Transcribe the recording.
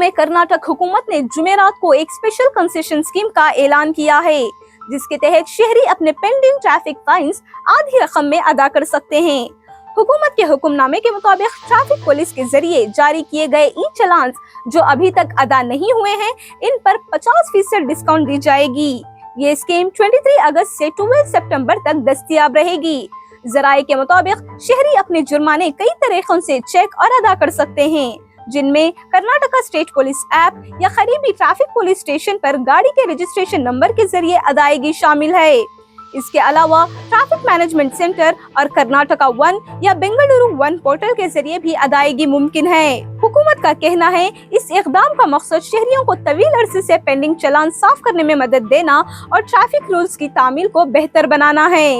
में कर्नाटक हुकूमत ने जुमेरात को एक स्पेशल कंसेशन स्कीम का ऐलान किया है, जिसके तहत शहरी अपने पेंडिंग ट्रैफिक फाइन्स आधी रकम में अदा कर सकते हैं। हुकूमत के हुक्मनामे के मुताबिक ट्रैफिक पुलिस के जरिए जारी किए गए ई चालान जो अभी तक अदा नहीं हुए हैं, इन पर 50% डिस्काउंट दी जाएगी। ये स्कीम 23 अगस्त से 12 सितंबर तक दस्तयाब रहेगी। जराये के मुताबिक शहरी अपने जुर्माने कई तरीकों से चेक और अदा कर सकते हैं, जिनमें कर्नाटका स्टेट पुलिस ऐप या करीबी ट्रैफिक पुलिस स्टेशन पर गाड़ी के रजिस्ट्रेशन नंबर के जरिए अदायगी शामिल है। इसके अलावा ट्रैफिक मैनेजमेंट सेंटर और कर्नाटका वन या बेंगलुरु वन पोर्टल के जरिए भी अदायगी मुमकिन है। हुकूमत का कहना है इस इक़दाम का मकसद शहरियों को तवील अरसे से पेंडिंग चालान साफ करने में मदद देना और ट्रैफिक रूल्स की तामील को बेहतर बनाना है।